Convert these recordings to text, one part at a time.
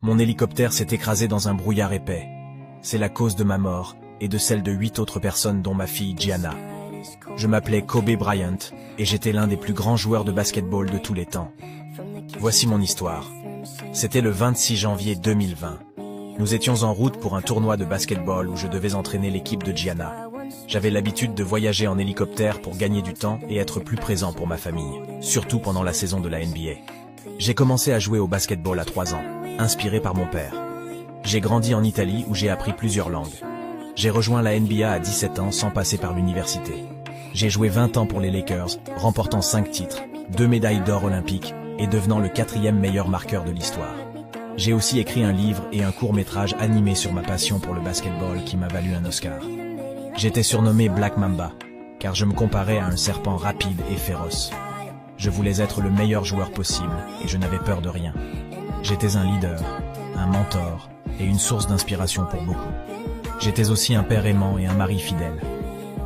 Mon hélicoptère s'est écrasé dans un brouillard épais. C'est la cause de ma mort et de celle de 8 autres personnes dont ma fille Gianna. Je m'appelais Kobe Bryant et j'étais l'un des plus grands joueurs de basketball de tous les temps. Voici mon histoire. C'était le 26 janvier 2020. Nous étions en route pour un tournoi de basketball où je devais entraîner l'équipe de Gianna. J'avais l'habitude de voyager en hélicoptère pour gagner du temps et être plus présent pour ma famille, surtout pendant la saison de la NBA. J'ai commencé à jouer au basketball à 3 ans, inspiré par mon père. J'ai grandi en Italie où j'ai appris plusieurs langues. J'ai rejoint la NBA à 17 ans sans passer par l'université. J'ai joué 20 ans pour les Lakers, remportant 5 titres, 2 médailles d'or olympiques et devenant le 4e meilleur marqueur de l'histoire. J'ai aussi écrit un livre et un court-métrage animé sur ma passion pour le basketball qui m'a valu un Oscar. J'étais surnommé Black Mamba, car je me comparais à un serpent rapide et féroce. Je voulais être le meilleur joueur possible et je n'avais peur de rien. J'étais un leader, un mentor et une source d'inspiration pour beaucoup. J'étais aussi un père aimant et un mari fidèle.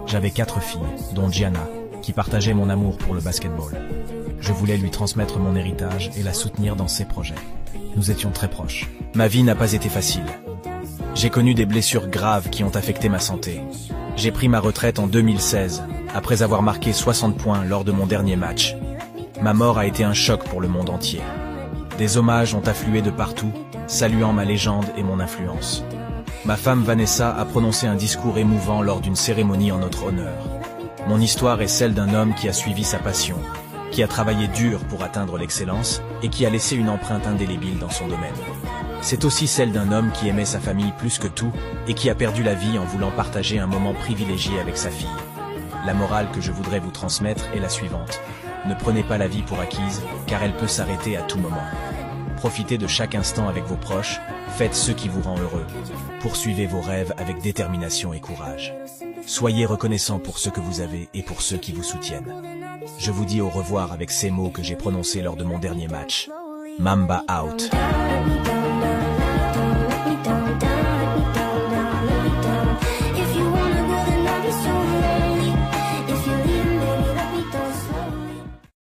J'avais 4 filles, dont Gianna, qui partageait mon amour pour le basketball. Je voulais lui transmettre mon héritage et la soutenir dans ses projets. Nous étions très proches. Ma vie n'a pas été facile. J'ai connu des blessures graves qui ont affecté ma santé. J'ai pris ma retraite en 2016, après avoir marqué 60 points lors de mon dernier match. Ma mort a été un choc pour le monde entier. Des hommages ont afflué de partout, saluant ma légende et mon influence. Ma femme Vanessa a prononcé un discours émouvant lors d'une cérémonie en notre honneur. Mon histoire est celle d'un homme qui a suivi sa passion, qui a travaillé dur pour atteindre l'excellence et qui a laissé une empreinte indélébile dans son domaine. C'est aussi celle d'un homme qui aimait sa famille plus que tout et qui a perdu la vie en voulant partager un moment privilégié avec sa fille. La morale que je voudrais vous transmettre est la suivante. Ne prenez pas la vie pour acquise, car elle peut s'arrêter à tout moment. Profitez de chaque instant avec vos proches, faites ce qui vous rend heureux. Poursuivez vos rêves avec détermination et courage. Soyez reconnaissants pour ce que vous avez et pour ceux qui vous soutiennent. Je vous dis au revoir avec ces mots que j'ai prononcés lors de mon dernier match. Mamba out.